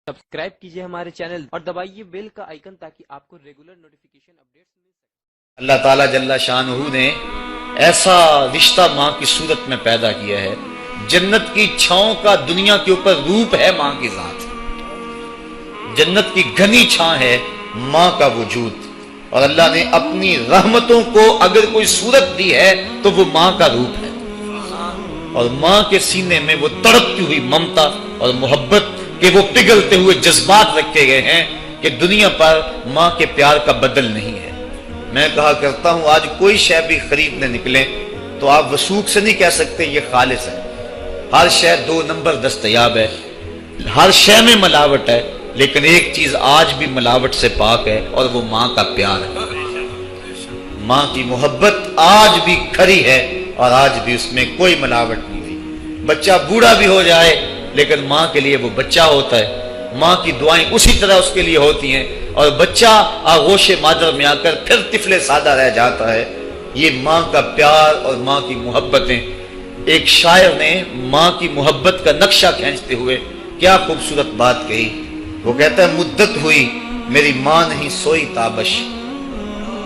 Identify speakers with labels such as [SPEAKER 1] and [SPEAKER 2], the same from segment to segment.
[SPEAKER 1] Subscribe کیجئے ہمارے channel اور دبائیے بیل کا آئیکن تاکہ آپ کو ریگولر نوٹیفیکیشن اپڈیٹس مل سکے۔
[SPEAKER 2] اللہ تعالیٰ جل شانہ نے ایسا رشتہ ماں کی صورت میں پیدا کیا ہے، جنت کی چھاؤں کا دنیا کے اوپر روپ ہے ماں کی ذات، جنت کی گھنی چھاں ہے ماں کا وجود، اور اللہ نے اپنی رحمتوں کو اگر کوئی صورت دی ہے تو وہ ماں کا روپ ہے، اور ماں کے سینے میں وہ تڑپتی ہوئی ممتا اور محبت کہ وہ پگھلتے ہوئے جذبات رکھے گئے ہیں کہ دنیا پر ماں کے پیار کا بدل نہیں ہے۔ میں کہا کرتا ہوں آج کوئی شے بھی خریدنے نکلیں تو آپ وثوق سے نہیں کہہ سکتے یہ خالص ہے، ہر شے 2 نمبر دستیاب ہے، ہر شے میں ملاوٹ ہے، لیکن ایک چیز آج بھی ملاوٹ سے پاک ہے اور وہ ماں کا پیار ہے۔ ماں کی محبت آج بھی کھری ہے اور آج بھی اس میں کوئی ملاوٹ نہیں ہوئی۔ بچہ بوڑھا بھی ہو جائے لیکن ماں کے لیے وہ بچہ ہوتا ہے، ماں کی دعائیں اسی طرح اس کے لیے ہوتی ہیں، اور بچہ آغوش مادر میں آ کر پھر طفل سادہ رہ جاتا ہے۔ یہ ماں کا پیار اور ماں کی محبتیں۔ ایک شاعر نے ماں کی محبت کا نقشہ کھینچتے ہوئے کیا خوبصورت بات کہی، وہ کہتا ہے مدت ہوئی میری ماں نہیں سوئی تابش،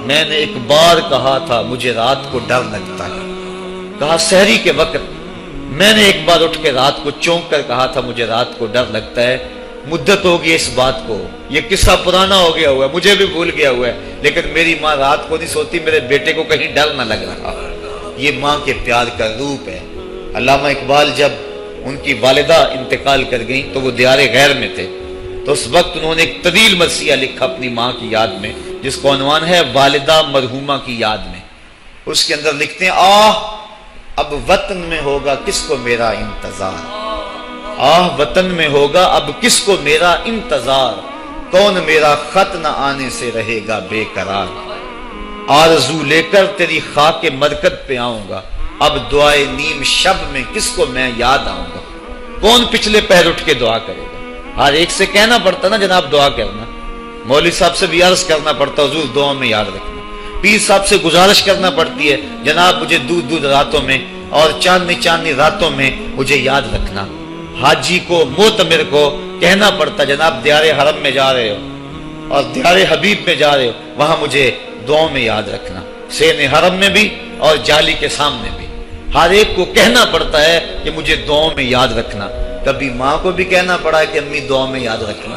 [SPEAKER 2] میں نے ایک بار کہا تھا مجھے رات کو ڈر لگتا ہے، کہا سحری کے وقت میں نے ایک بار اٹھ کے رات کو چونک کر کہا تھا مجھے رات کو ڈر لگتا ہے۔ مدت ہوگی اس بات کو، یہ قصہ پرانا ہو گیا ہوا ہے، مجھے بھی بھول گیا ہوا ہے، لیکن میری ماں رات کو نہیں سوتی، میرے بیٹے کو کہیں ڈر نہ لگ رہا۔ یہ ماں کے پیار کا روپ ہے۔ علامہ اقبال جب ان کی والدہ انتقال کر گئیں تو وہ دیار غیر میں تھے، تو اس وقت انہوں نے ایک طویل مرثیہ لکھا اپنی ماں کی یاد میں، جس کو عنوان ہے والدہ مرحومہ کی یاد میں۔ اس کے اندر لکھتے ہیں اب وطن میں ہوگا کس کو میرا انتظار، وطن میں ہوگا اب کس کو میرا انتظار، کون میرا خط نہ آنے سے رہے گا بے قرار، آرزو لے کر تیری خاک مرکد پہ آؤں گا، اب دعائے نیم شب میں کس کو میں یاد آؤں گا، کون پچھلے پہر اٹھ کے دعا کرے گا۔ ہر ایک سے کہنا پڑتا نا جناب دعا کرنا، مولوی صاحب سے بھی عرض کرنا پڑتا حضور دعا میں یاد رکھنا، پیر صاحب سے گزارش کرنا پڑتی ہے جناب مجھے دودھ راتوں میں اور چاندنی راتوں میں مجھے یاد رکھنا، حاجی کو معتمر کو کہنا پڑتا جناب دیار حرم میں جا رہے ہو اور دیار حبیب میں جا رہے ہو وہاں مجھے دعاؤں میں یاد رکھنا، سین حرم میں بھی اور جالی کے سامنے بھی ہر ایک کو کہنا پڑتا ہے کہ مجھے دعاؤں میں یاد رکھنا۔ کبھی ماں کو بھی کہنا پڑا ہے کہ امی دعاؤں میں یاد رکھنا۔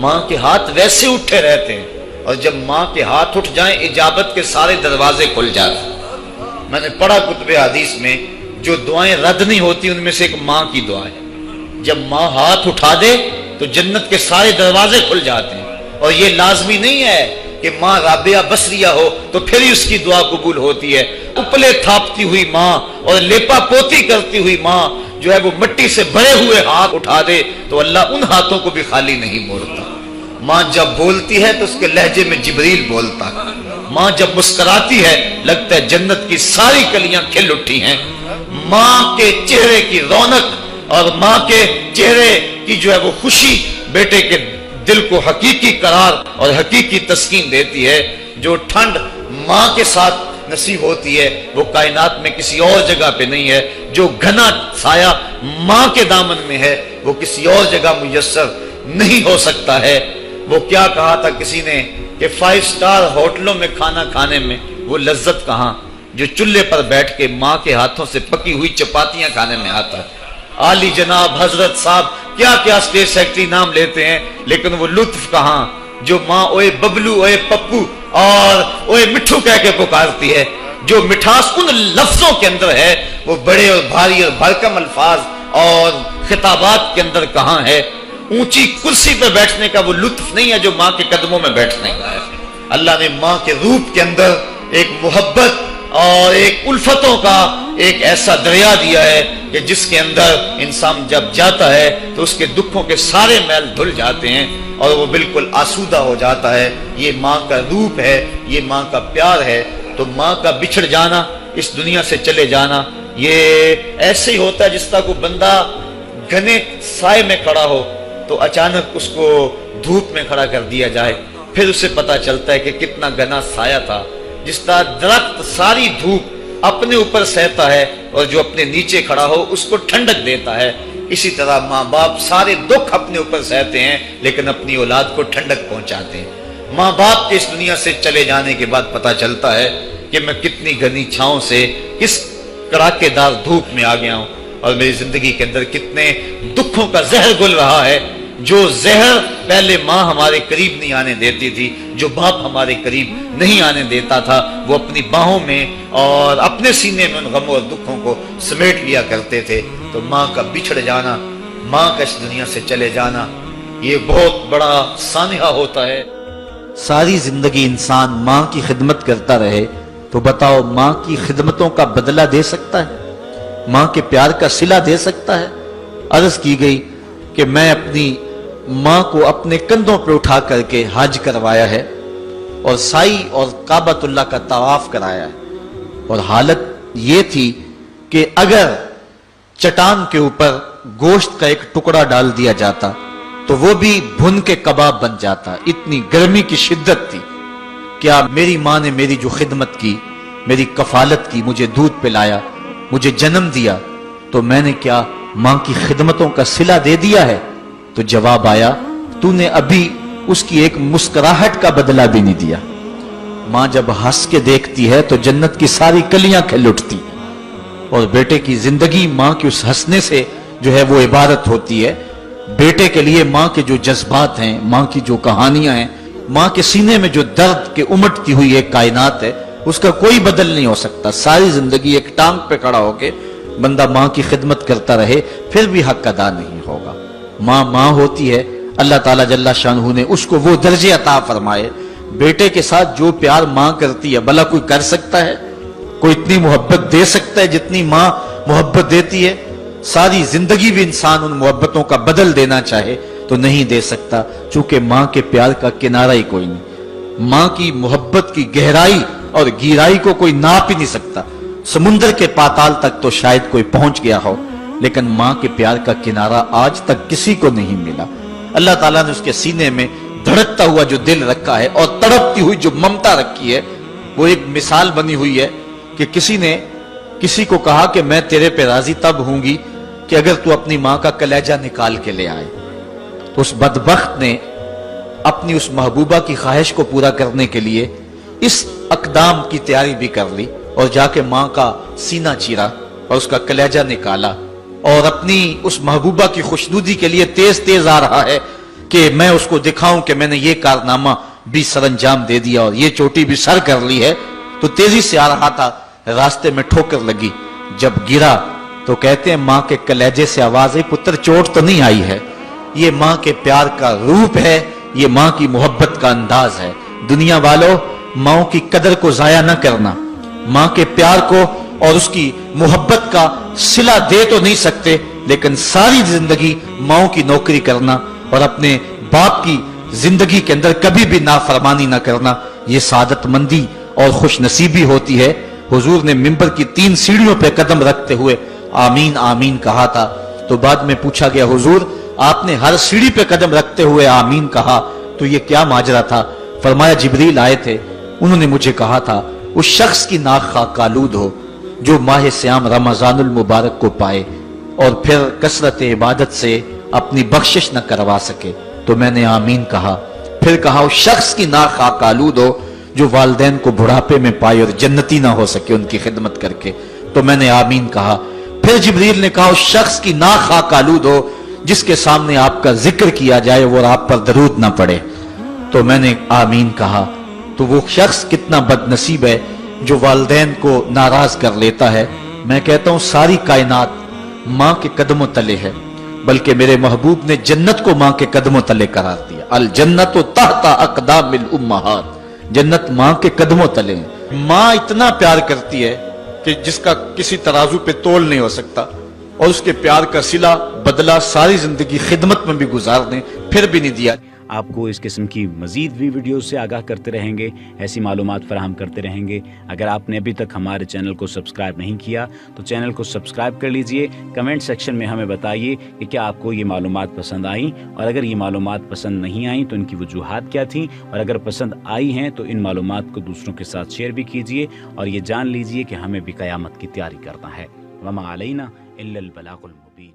[SPEAKER 2] ماں کے ہاتھ ویسے اٹھے رہتے ہیں، اور جب ماں کے ہاتھ اٹھ جائیں اجابت کے سارے دروازے کھل جاتے ہیں۔ میں نے پڑھا کتب حدیث میں جو دعائیں رد نہیں ہوتی ان میں سے ایک ماں کی دعا ہے، جب ماں ہاتھ اٹھا دے تو جنت کے سارے دروازے کھل جاتے ہیں، اور یہ لازمی نہیں ہے کہ ماں رابعہ بصریہ ہو تو پھر ہی اس کی دعا قبول ہوتی ہے۔ اپلے تھاپتی ہوئی ماں اور لیپا پوتی کرتی ہوئی ماں جو ہے وہ مٹی سے بھرے ہوئے ہاتھ اٹھا دے تو اللہ ان ہاتھوں کو بھی خالی نہیں موڑتا۔ ماں جب بولتی ہے تو اس کے لہجے میں جبریل بولتا ہے، ماں جب مسکراتی ہے لگتا ہے جنت کی ساری کلیاں کھل اٹھی ہیں۔ ماں کے چہرے کی رونق اور ماں کے چہرے کی جو ہے وہ خوشی بیٹے کے دل کو حقیقی قرار اور حقیقی تسکین دیتی ہے۔ جو ٹھنڈ ماں کے ساتھ نصیب ہوتی ہے وہ کائنات میں کسی اور جگہ پہ نہیں ہے، جو گھنا سایہ ماں کے دامن میں ہے وہ کسی اور جگہ میسر نہیں ہو سکتا ہے۔ وہ کیا کہا تھا کسی نے کہ 5 سٹار ہوٹلوں میں کھانا کھانے میں وہ لذت کہاں جو چولہے پر بیٹھ کے ماں کے ہاتھوں سے پکی ہوئی چپاتیاں کھانے میں آتا ہے۔ عالی جناب حضرت صاحب کیا کیا اسٹیٹ سیکرٹری نام لیتے ہیں، لیکن وہ لطف کہاں جو ماں اوئے ببلو اوئے پپو اور اوئے مٹھو کہہ کے پکارتی ہے۔ جو مٹھاس ان لفظوں کے اندر ہے وہ بڑے اور بھاری اور بھرکم الفاظ اور خطابات کے اندر کہاں ہے۔ اونچی کرسی پہ بیٹھنے کا وہ لطف نہیں ہے جو ماں کے قدموں میں بیٹھنے کا ہے۔ اللہ نے ماں کے روپ کے اندر ایک محبت اور ایک الفتوں کا ایک ایسا دریا دیا ہے کہ جس کے اندر انسان جب جاتا ہے تو اس کے دکھوں کے سارے میل دھل جاتے ہیں اور وہ بالکل آسودہ ہو جاتا ہے۔ یہ ماں کا روپ ہے، یہ ماں کا پیار ہے۔ تو ماں کا بچھڑ جانا، اس دنیا سے چلے جانا، یہ ایسے ہی ہوتا ہے جس طرح کوئی بندہ گھنے سائے میں کھڑا ہو تو اچانک اس کو دھوپ میں کھڑا کر دیا جائے، پھر اسے پتا چلتا ہے کہ کتنا گھنا سایہ تھا. جس طرح درخت ساری دھوپ اپنے اوپر سہتا ہے اور جو اپنے نیچے کھڑا ہو اس کو ٹھنڈک دیتا ہے، اسی طرح ماں باپ سارے دکھ اپنے اوپر سہتے ہیں لیکن اپنی اولاد کو ٹھنڈک پہنچاتے ہیں. ماں باپ کے اس دنیا سے چلے جانے کے بعد پتا چلتا ہے کہ میں کتنی گھنی چھاؤں سے کس کڑاکے دار دھوپ میں آ گیا ہوں، اور میری زندگی کے اندر کتنے دکھوں کا زہر گل رہا ہے. جو زہر پہلے ماں ہمارے قریب نہیں آنے دیتی تھی، جو باپ ہمارے قریب نہیں آنے دیتا تھا، وہ اپنی باہوں میں اور اپنے سینے میں ان غموں اور دکھوں کو سمیٹ لیا کرتے تھے. تو ماں کا بچھڑ جانا، ماں کا اس دنیا سے چلے جانا، یہ بہت بڑا سانحہ ہوتا ہے.
[SPEAKER 3] ساری زندگی انسان ماں کی خدمت کرتا رہے تو بتاؤ ماں کی خدمتوں کا بدلہ دے سکتا ہے؟ ماں کے پیار کا صلہ دے سکتا ہے؟ عرض کی گئی کہ میں اپنی ماں کو اپنے کندھوں پہ اٹھا کر کے حج کروایا ہے اور سائی اور کعبۃ اللہ کا طواف کرایا ہے، اور حالت یہ تھی کہ اگر چٹان کے اوپر گوشت کا ایک ٹکڑا ڈال دیا جاتا تو وہ بھی بھن کے کباب بن جاتا. اتنی گرمی کی شدت تھی. کیا میری ماں نے میری جو خدمت کی، میری کفالت کی، مجھے دودھ پلایا، مجھے جنم دیا، تو میں نے کیا ماں کی خدمتوں کا صلہ دے دیا ہے؟ تو جواب آیا تو نے ابھی اس کی ایک مسکراہٹ کا بدلہ بھی نہیں دیا. ماں جب ہنس کے دیکھتی ہے تو جنت کی ساری کلیاں کھل اٹھتی، اور بیٹے کی زندگی ماں کے اس ہنسنے سے جو ہے وہ عبارت ہوتی ہے. بیٹے کے لیے ماں کے جو جذبات ہیں، ماں کی جو کہانیاں ہیں، ماں کے سینے میں جو درد کے امٹتی ہوئی ایک کائنات ہے، اس کا کوئی بدل نہیں ہو سکتا. ساری زندگی ایک ٹانگ پہ کھڑا ہو کے بندہ ماں کی خدمت کرتا رہے پھر بھی حق ادا نہیں ہوگا. ماں ماں ہوتی ہے. اللہ تعالیٰ جل شانہ نے اس کو وہ درجے عطا فرمائے. بیٹے کے ساتھ جو پیار ماں کرتی ہے بھلا کوئی کر سکتا ہے؟ کوئی اتنی محبت دے سکتا ہے جتنی ماں محبت دیتی ہے؟ ساری زندگی بھی انسان ان محبتوں کا بدل دینا چاہے تو نہیں دے سکتا، چونکہ ماں کے پیار کا کنارہ ہی کوئی نہیں. ماں کی محبت کی گہرائی اور گہرائی کو کوئی ناپ ہی نہیں سکتا. سمندر کے پاتال تک تو شاید کوئی پہنچ گیا ہو، لیکن ماں کے پیار کا کنارہ آج تک کسی کو نہیں ملا. اللہ تعالیٰ نے اس کے سینے میں دھڑکتا ہوا جو دل رکھا ہے اور تڑپتی ہوئی جو ممتا رکھی ہے، وہ ایک مثال بنی ہوئی ہے کہ کسی نے کسی کو کہا کہ میں تیرے پہ راضی تب ہوں گی کہ اگر تو اپنی ماں کا کلیجہ نکال کے لے آئے. تو اس بدبخت نے اپنی اس محبوبہ کی خواہش کو پورا کرنے کے لیے اس اقدام کی تیاری بھی کر لی اور جا کے ماں کا سینہ چیرا اور اس کا کلیجہ نکالا، اور اپنی اس محبوبہ کی خوشنودی کے لیے تیز تیز آ رہا ہے کہ میں اس کو دکھاؤں کہ میں نے یہ کارنامہ بھی سر انجام دے دیا اور یہ چوٹی بھی سر کر لی ہے. تو تیزی سے آ رہا تھا، راستے میں ٹھوکر لگی. جب گرا تو کہتے ہیں ماں کے کلیجے سے آواز آئی پتر چوٹ تو نہیں آئی ہے. یہ ماں کے پیار کا روپ ہے، یہ ماں کی محبت کا انداز ہے. دنیا والوں، ماں کی قدر کو ضائع نہ کرنا. ماں کے پیار کو اور اس کی محبت کا صلہ دے تو نہیں سکتے، لیکن ساری زندگی ماں کی نوکری کرنا اور اپنے باپ کی زندگی کے اندر کبھی بھی نافرمانی نہ کرنا، یہ سعادت مندی اور خوش نصیبی ہوتی ہے. حضور نے منبر کی 3 سیڑھیوں پہ قدم رکھتے ہوئے آمین آمین کہا تھا. تو بعد میں پوچھا گیا حضور آپ نے ہر سیڑھی پہ قدم رکھتے ہوئے آمین کہا تو یہ کیا ماجرا تھا؟ فرمایا جبریل آئے تھے، انہوں نے مجھے کہا تھا اس شخص کی ناک خاک آلود ہو جو ماہ سیام رمضان المبارک کو پائے اور پھر کثرت عبادت سے اپنی بخشش نہ کروا سکے. تو میں نے آمین کہا. پھر کہا اس شخص کی ناک خاک آلود ہو جو والدین کو بڑھاپے میں پائے اور جنتی نہ ہو سکے ان کی خدمت کر کے. تو میں نے آمین کہا. پھر جبریل نے کہا اس شخص کی ناک خاک آلود ہو جس کے سامنے آپ کا ذکر کیا جائے اور آپ پر درود نہ پڑے. تو میں نے آمین کہا. تو وہ شخص کتنا بد نصیب ہے جو والدین کو ناراض کر لیتا ہے. میں کہتا ہوں ساری کائنات ماں کے قدموں تلے ہے، بلکہ میرے محبوب نے جنت کو ماں کے قدموں تلے قرار دیا. الجنت تحت اقدام الامہات، جنت ماں کے قدموں تلے ہیں. ماں اتنا پیار کرتی ہے کہ جس کا کسی ترازو پہ تول نہیں ہو سکتا، اور اس کے پیار کا صلہ بدلہ ساری زندگی خدمت میں بھی گزار دیں پھر بھی نہیں دیا.
[SPEAKER 4] آپ کو اس قسم کی مزید بھی ویڈیوز سے آگاہ کرتے رہیں گے، ایسی معلومات فراہم کرتے رہیں گے۔ اگر آپ نے ابھی تک ہمارے چینل کو سبسکرائب نہیں کیا تو چینل کو سبسکرائب کر لیجئے۔ کمنٹ سیکشن میں ہمیں بتائیے کہ کیا آپ کو یہ معلومات پسند آئیں، اور اگر یہ معلومات پسند نہیں آئیں تو ان کی وجوہات کیا تھیں، اور اگر پسند آئی ہیں تو ان معلومات کو دوسروں کے ساتھ شیئر بھی کیجئے، اور یہ جان لیجئے کہ ہمیں بھی قیامت کی تیاری کرنا ہے۔ وما علینا الا البلاغ المبین۔